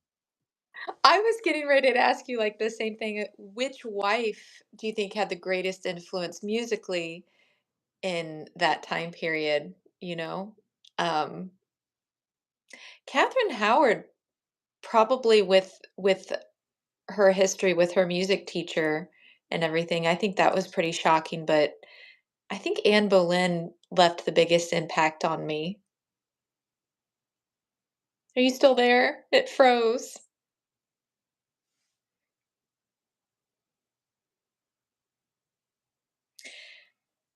I was getting ready to ask you like the same thing. Which wife do you think had the greatest influence musically in that time period? You know, um, Catherine Howard probably with her history with her music teacher and everything. I think that was pretty shocking, but I think Anne Boleyn left the biggest impact on me. Are you still there? It froze.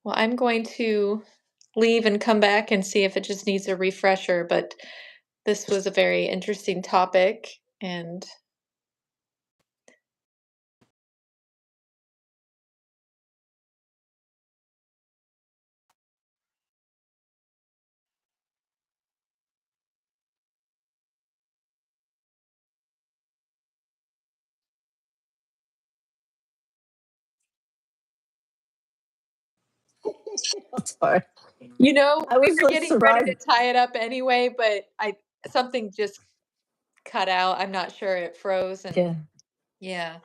Well, I'm going to leave and come back and see if it just needs a refresher, but this was a very interesting topic and Sorry. I we was were so getting ready to surprised. tie it up anyway, but I something just cut out. I'm not sure it froze and Yeah. yeah.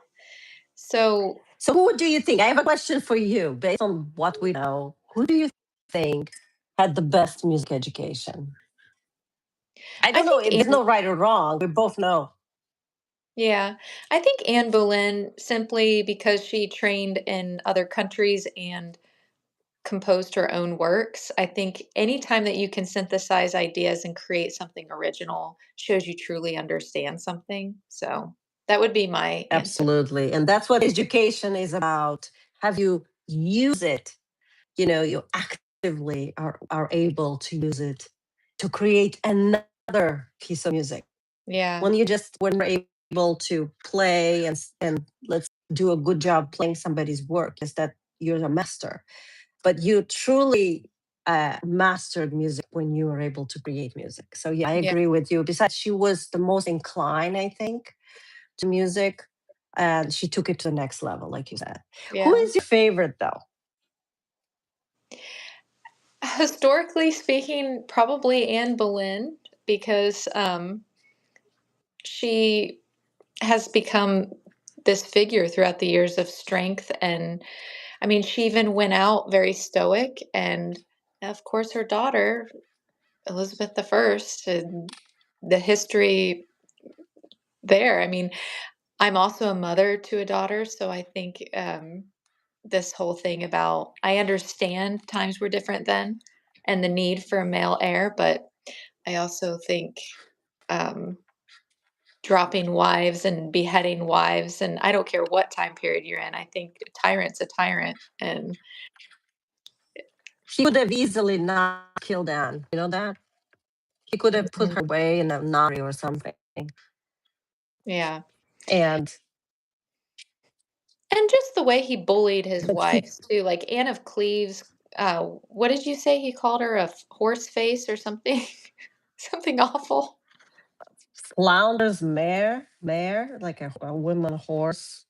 So So, who do you think? I have a question for you. Based on what we know, who do you think had the best music education? I I don't know. think There's no right or wrong. We both know. Yeah, I think Anne Boleyn simply because she trained in other countries and composed her own works. I think anytime that you can synthesize ideas and create something original shows you truly understand something. So that would be my answer. Absolutely. And that's what education is about. Have you use it? You actively are able to use it to create another piece of music. Yeah, When you're able to play and let's do a good job playing somebody's work, is that you're a master. But you truly mastered music when you were able to create music. So yeah, I yeah, agree with you. Besides, she was the most inclined, I think, to music, and she took it to the next level, like you said. Who yeah. is your favorite though? Historically speaking, probably Anne Boleyn because she has become this figure throughout the years of strength and I mean, she even went out very stoic, and of course, her daughter, Elizabeth the First, and the history there. I mean, I'm also a mother to a daughter, so I think this whole thing about I understand times were different then and the need for a male heir, but I also think um, dropping wives and beheading wives, and I don't care what time period you're in, I think a tyrant's a tyrant. And He could have easily not killed Anne. You know that? He could have put Mhm. her away in a nunnery or something. Yeah. And And just the way he bullied his but he wives too, like Anne of Cleves, what did you say he called her a horse face or something? Something awful. flounders mare, like a woman horse.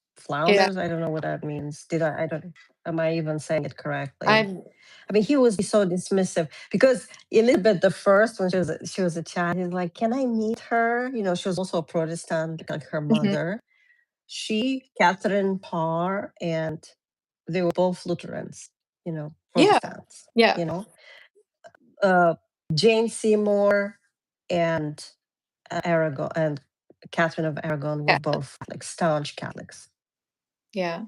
Yeah, Flounders, I don't know what that means. I don't, am I even saying it correctly? I'm I mean, he was so dismissive because Elizabeth the First, when she was a child, he's like, "Can I meet her?" She was also a Protestant, like her mhm. mother. Catherine Parr, and they were both Lutherans, Yeah, Protestants. yeah, You know, uh, Jane Seymour and Aragon and Catherine of Aragon were yeah, both like staunch Catholics. yeah,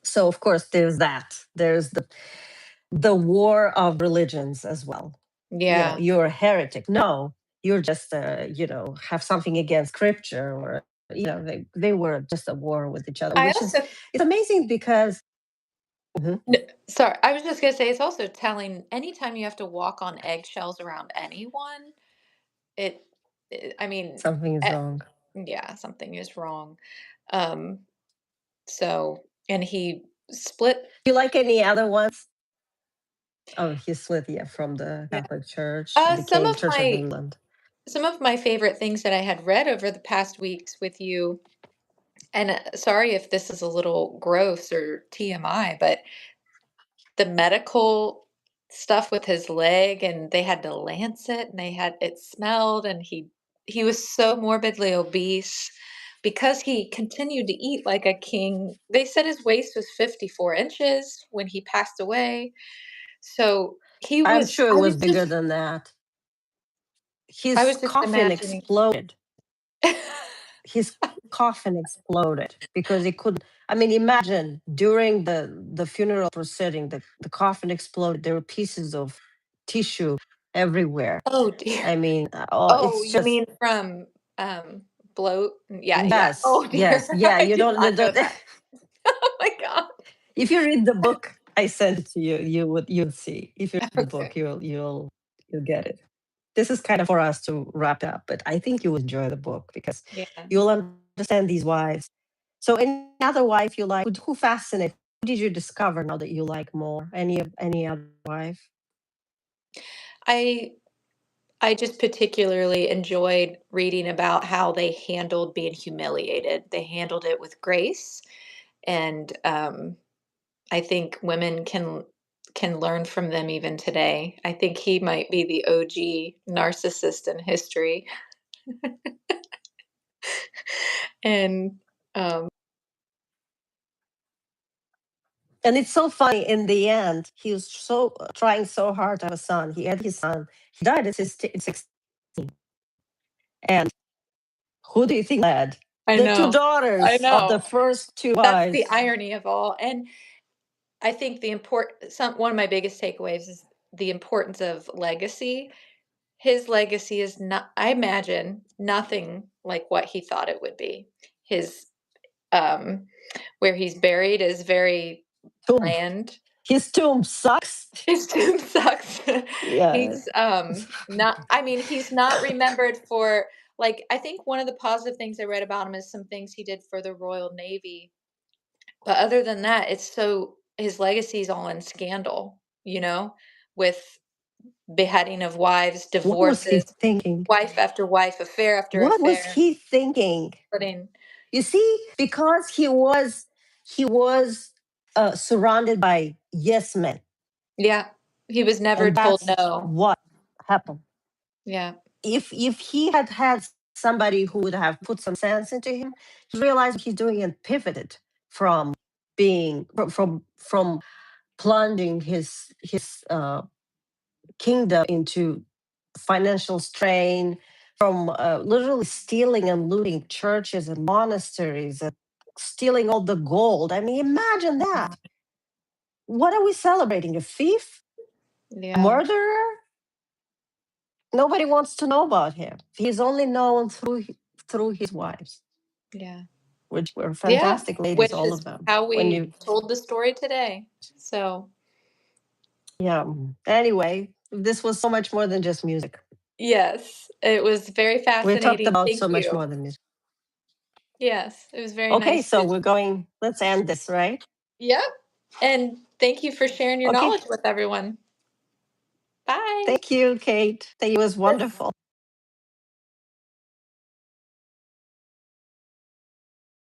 So of course there's that. There's the war of religions as well. yeah. You're a heretic. No, you're just have something against scripture, or they were just at war with each other, I which is also it's amazing because Mhm. sorry, I was just gonna say it's also telling anytime you have to walk on eggshells around anyone, it, I mean, Something is eh, wrong. yeah, something is wrong. Um, so, and he split. Do you like any other ones? Oh, he's split, yeah, from the Yeah. Catholic Church and Some became of Church of my England. favorite things that I had read over the past weeks with you, and sorry if this is a little gross or TMI, but the medical stuff with his leg, and they had to lance it, and they had it smelled, and he was so morbidly obese because he continued to eat like a king. They said his waist was 54 inches when he passed away. So he I'm was. sure it was bigger than that. I His was just coffin imagining. exploded. His coffin exploded because he couldn't. I mean, imagine during the funeral proceeding, the coffin exploded. There were pieces of tissue everywhere. Oh dear. I mean, Oh, it's you just mean from bloat? Yeah, yeah. yes, Oh dear. yes, yeah. I You did don't. not know that. Oh my God. If you read the book I sent it to you, you'll see. If you read the book, Okay. you'll get it. This is kind of for us to wrap it up, but I think you will enjoy the book because Yeah. you'll understand these wives. So, any other wife you like? Who fascinates? Who did you discover now that you like more? Any other wife? I I just particularly enjoyed reading about how they handled being humiliated. They handled it with grace, and I think women can learn from them even today. I think he might be the OG narcissist in history, and um, And it's so funny. In the end, he was so trying so hard to have a son. He had his son. He died at 16, and who do you think led? I The two know, I daughters of the know. first two That's the wives. irony of all. And I think one of my biggest takeaways is the importance of legacy. His legacy is not, I imagine, nothing like what he thought it would be. His um where he's buried is very Tomb. bland. His tomb sucks. His tomb sucks. Yeah. He's not, I mean, he's not remembered for, like, I think one of the positive things I read about him is some things he did for the Royal Navy. But other than that, his legacy is all in scandal, with beheading of wives, What was he divorces, thinking? wife after wife, affair after What was affair, he thinking? putting, You see, because he was surrounded by yes men, yeah, he was never and told that's no. what happened. Yeah. If he had somebody who would have put some sense into him, he realized what he's doing and pivoted from being from plunging his kingdom into financial strain, from literally stealing and looting churches and monasteries and stealing all the gold. I mean, imagine that. What are we celebrating? A thief? A Yeah. murderer? Nobody wants to know about him. He's only known through his wives, Yeah. which were Yeah, fantastic ladies, which all is of them. how When we you, told the story today. So, yeah. Anyway, this was so much more than just music. yes, it was very We talked fascinating. about Thank so much you. more than music. Yes, it was very Okay, nice so to. we're going. Let's end this, right? Yep. And thank you for sharing your Okay. knowledge with everyone. Bye. Thank you, Kate. That was wonderful.